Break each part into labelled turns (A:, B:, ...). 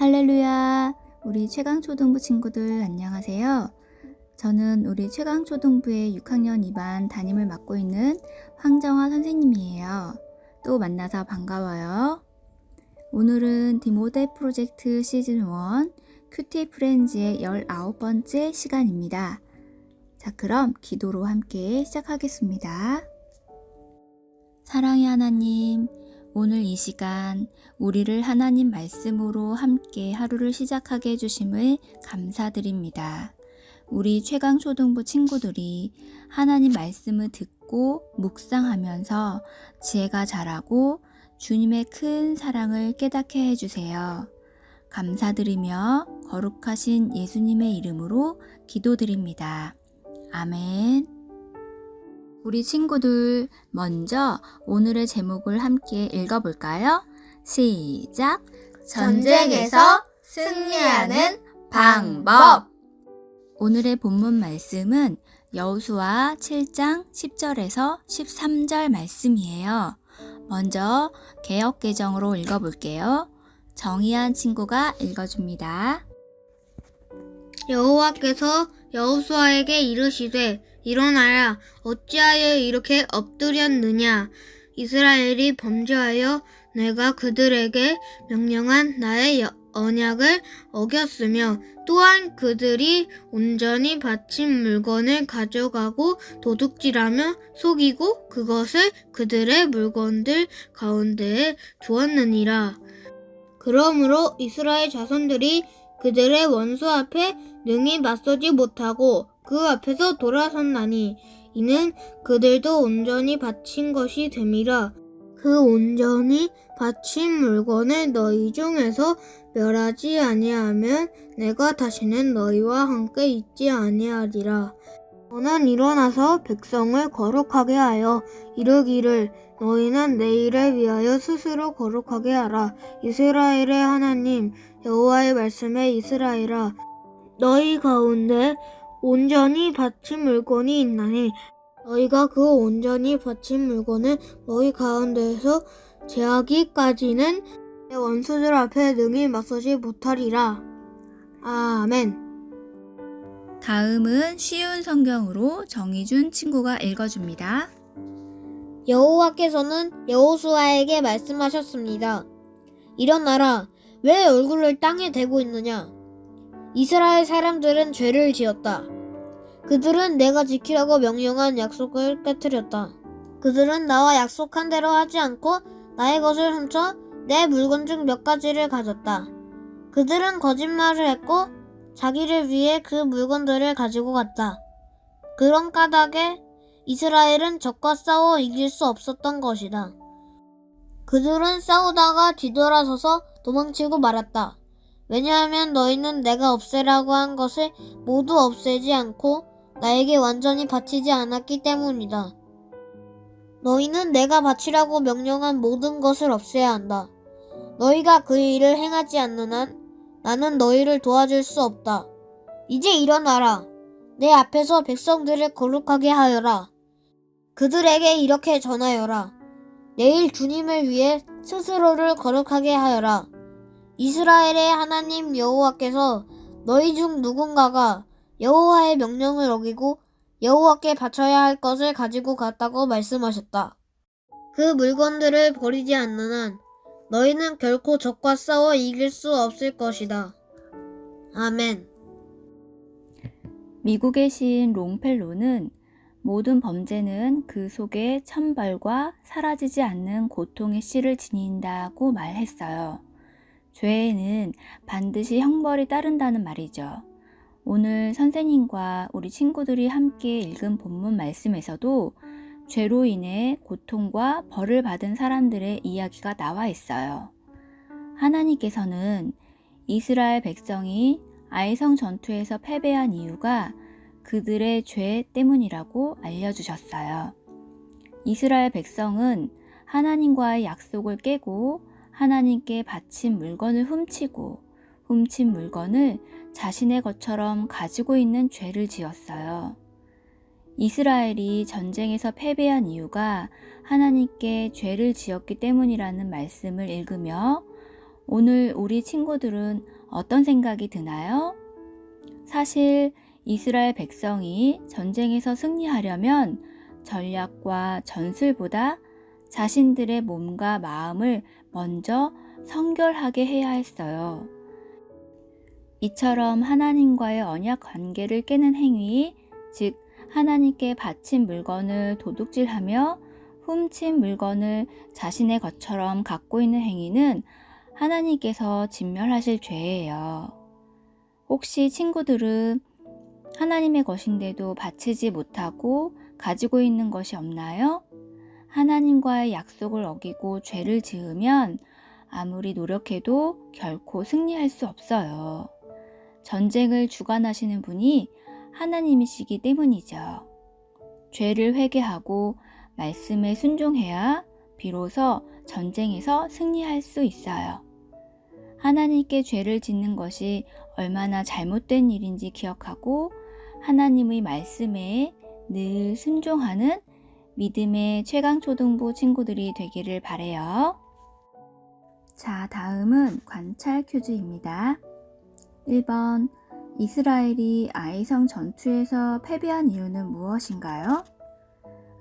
A: 할렐루야! 우리 최강초등부 친구들 안녕하세요. 저는 우리 최강초등부의 6학년 2반 담임을 맡고 있는 황정화 선생님이에요. 또 만나서 반가워요. 오늘은 디모데 프로젝트 시즌 1 큐티 프렌즈의 19번째 시간입니다. 자, 그럼 기도로 함께 시작하겠습니다. 사랑의 하나님, 오늘 이 시간 우리를 하나님 말씀으로 함께 하루를 시작하게 해주심을 감사드립니다. 우리 최강초등부 친구들이 하나님 말씀을 듣고 묵상하면서 지혜가 자라고 주님의 큰 사랑을 깨닫게 해주세요. 감사드리며 거룩하신 예수님의 이름으로 기도드립니다. 아멘. 우리 친구들 먼저 오늘의 제목을 함께 읽어볼까요? 시작!
B: 전쟁에서 승리하는 방법.
A: 오늘의 본문 말씀은 여호수아 7장 10절에서 13절 말씀이에요. 먼저 개역개정으로 읽어볼게요. 정희한 친구가 읽어줍니다.
B: 여호와께서 여호수아에게 이르시되 일어나라 어찌하여 이렇게 엎드렸느냐 이스라엘이 범죄하여 내가 그들에게 명령한 나의 언약을 어겼으며 또한 그들이 온전히 바친 물건을 가져가고 도둑질하며 속이고 그것을 그들의 물건들 가운데에 두었느니라. 그러므로 이스라엘 자손들이 그들의 원수 앞에 능히 맞서지 못하고 그 앞에서 돌아섰나니 이는 그들도 온전히 바친 것이 됨이라. 그 온전히 바친 물건을 너희 중에서 멸하지 아니하면 내가 다시는 너희와 함께 있지 아니하리라. 너는 일어나서 백성을 거룩하게 하여 이르기를 너희는 내일을 위하여 스스로 거룩하게 하라. 이스라엘의 하나님 여호와의 말씀에 이스라엘아 너희 가운데 온전히 바친 물건이 있나니 너희가 그 온전히 바친 물건을 너희 가운데에서 제하기까지는 내 원수들 앞에 능히 맞서지 못하리라. 아멘.
A: 다음은 쉬운 성경으로 정희준 친구가 읽어줍니다.
B: 여호와께서는 여호수아에게 말씀하셨습니다. 일어나라. 왜 얼굴을 땅에 대고 있느냐? 이스라엘 사람들은 죄를 지었다. 그들은 내가 지키라고 명령한 약속을 깨뜨렸다. 그들은 나와 약속한 대로 하지 않고 나의 것을 훔쳐 내 물건 중 몇 가지를 가졌다. 그들은 거짓말을 했고 자기를 위해 그 물건들을 가지고 갔다. 그런 까닭에 이스라엘은 적과 싸워 이길 수 없었던 것이다. 그들은 싸우다가 뒤돌아서서 도망치고 말았다. 왜냐하면 너희는 내가 없애라고 한 것을 모두 없애지 않고 나에게 완전히 바치지 않았기 때문이다. 너희는 내가 바치라고 명령한 모든 것을 없애야 한다. 너희가 그 일을 행하지 않는 한 나는 너희를 도와줄 수 없다. 이제 일어나라. 내 앞에서 백성들을 거룩하게 하여라. 그들에게 이렇게 전하여라. 내일 주님을 위해 스스로를 거룩하게 하여라. 이스라엘의 하나님 여호와께서 너희 중 누군가가 여호와의 명령을 어기고 여호와께 바쳐야 할 것을 가지고 갔다고 말씀하셨다. 그 물건들을 버리지 않는 한 너희는 결코 적과 싸워 이길 수 없을 것이다. 아멘.
A: 미국의 시인 롱펠로는 모든 범죄는 그 속에 천벌과 사라지지 않는 고통의 씨를 지닌다고 말했어요. 죄에는 반드시 형벌이 따른다는 말이죠. 오늘 선생님과 우리 친구들이 함께 읽은 본문 말씀에서도 죄로 인해 고통과 벌을 받은 사람들의 이야기가 나와 있어요. 하나님께서는 이스라엘 백성이 아이성 전투에서 패배한 이유가 그들의 죄 때문이라고 알려주셨어요. 이스라엘 백성은 하나님과의 약속을 깨고 하나님께 바친 물건을 훔치고 훔친 물건을 자신의 것처럼 가지고 있는 죄를 지었어요. 이스라엘이 전쟁에서 패배한 이유가 하나님께 죄를 지었기 때문이라는 말씀을 읽으며 오늘 우리 친구들은 어떤 생각이 드나요? 사실 이스라엘 백성이 전쟁에서 승리하려면 전략과 전술보다 자신들의 몸과 마음을 먼저 성결하게 해야 했어요. 이처럼 하나님과의 언약 관계를 깨는 행위, 즉 하나님께 바친 물건을 도둑질하며 훔친 물건을 자신의 것처럼 갖고 있는 행위는 하나님께서 진멸하실 죄예요. 혹시 친구들은 하나님의 것인데도 바치지 못하고 가지고 있는 것이 없나요? 하나님과의 약속을 어기고 죄를 지으면 아무리 노력해도 결코 승리할 수 없어요. 전쟁을 주관하시는 분이 하나님이시기 때문이죠. 죄를 회개하고 말씀에 순종해야 비로소 전쟁에서 승리할 수 있어요. 하나님께 죄를 짓는 것이 얼마나 잘못된 일인지 기억하고 하나님의 말씀에 늘 순종하는 믿음의 최강초등부 친구들이 되기를 바라요. 자, 다음은 관찰 퀴즈입니다. 1번, 이스라엘이 아이성 전투에서 패배한 이유는 무엇인가요?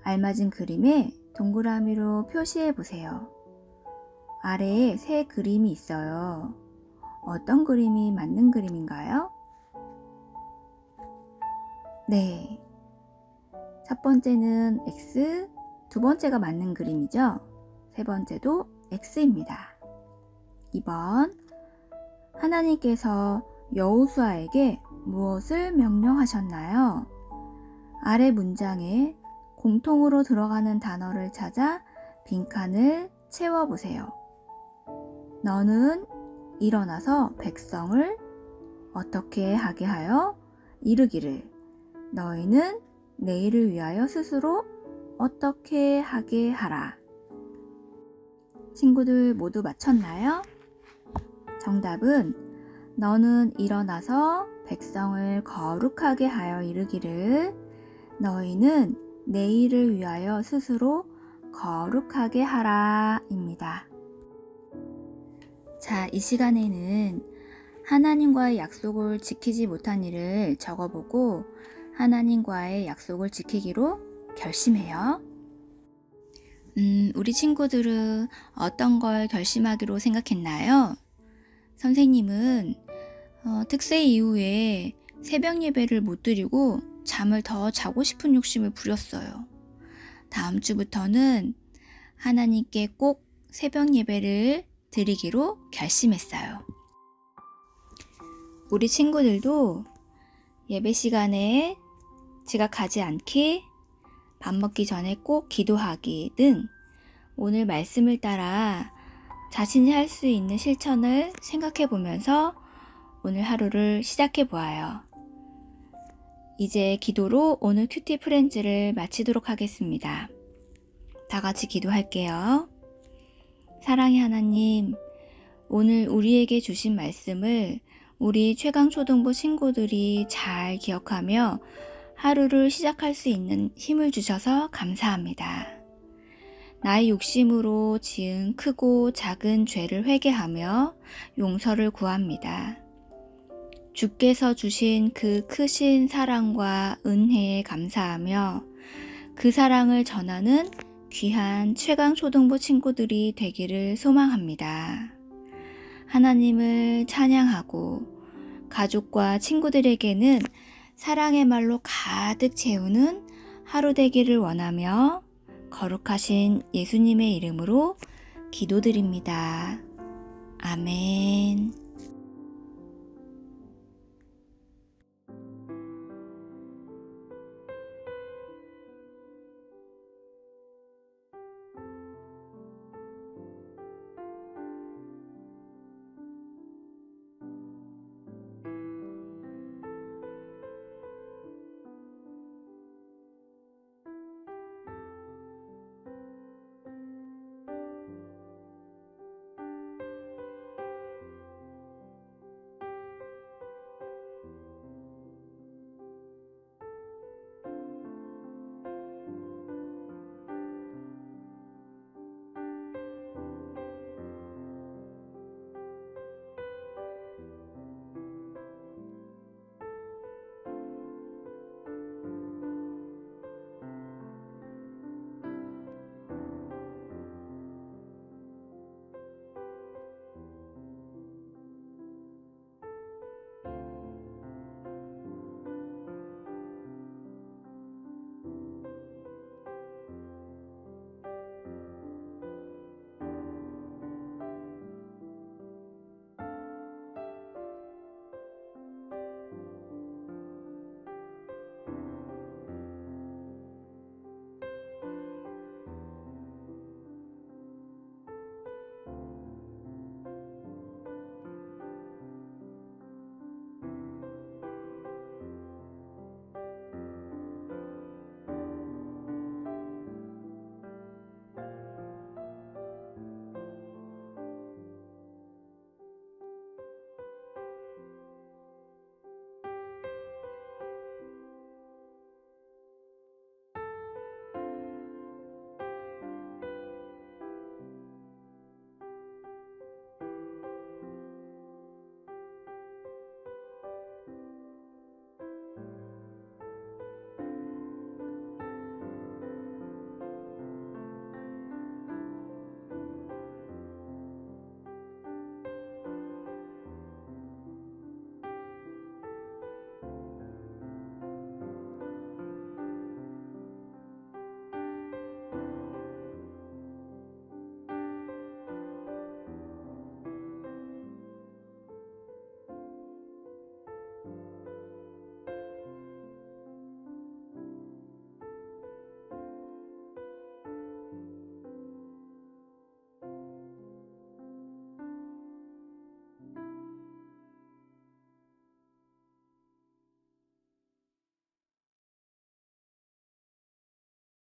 A: 알맞은 그림에 동그라미로 표시해 보세요. 아래에 세 그림이 있어요. 어떤 그림이 맞는 그림인가요? 네. 첫 번째는 X, 두 번째가 맞는 그림이죠. 세 번째도 X입니다. 2번, 하나님께서 여호수아에게 무엇을 명령하셨나요? 아래 문장에 공통으로 들어가는 단어를 찾아 빈칸을 채워보세요. 너는 일어나서 백성을 어떻게 하게 하여 이르기를 너희는 내일을 위하여 스스로 어떻게 하게 하라. 친구들 모두 맞췄나요? 정답은 너는 일어나서 백성을 거룩하게 하여 이르기를 너희는 내일을 위하여 스스로 거룩하게 하라 입니다. 자, 이 시간에는 하나님과의 약속을 지키지 못한 일을 적어보고 하나님과의 약속을 지키기로 결심해요. 우리 친구들은 어떤 걸 결심하기로 생각했나요? 선생님은 특세 이후에 새벽 예배를 못 드리고 잠을 더 자고 싶은 욕심을 부렸어요. 다음 주부터는 하나님께 꼭 새벽 예배를 드리기로 결심했어요. 우리 친구들도 예배 시간에 지각하지 않기, 밥 먹기 전에 꼭 기도하기 등 오늘 말씀을 따라 자신이 할 수 있는 실천을 생각해 보면서 오늘 하루를 시작해 보아요. 이제 기도로 오늘 큐티 프렌즈를 마치도록 하겠습니다. 다 같이 기도할게요. 사랑의 하나님, 오늘 우리에게 주신 말씀을 우리 최강초등부 친구들이 잘 기억하며 하루를 시작할 수 있는 힘을 주셔서 감사합니다. 나의 욕심으로 지은 크고 작은 죄를 회개하며 용서를 구합니다. 주께서 주신 그 크신 사랑과 은혜에 감사하며 그 사랑을 전하는 귀한 최강초등부 친구들이 되기를 소망합니다. 하나님을 찬양하고 가족과 친구들에게는 사랑의 말로 가득 채우는 하루 되기를 원하며 거룩하신 예수님의 이름으로 기도드립니다. 아멘.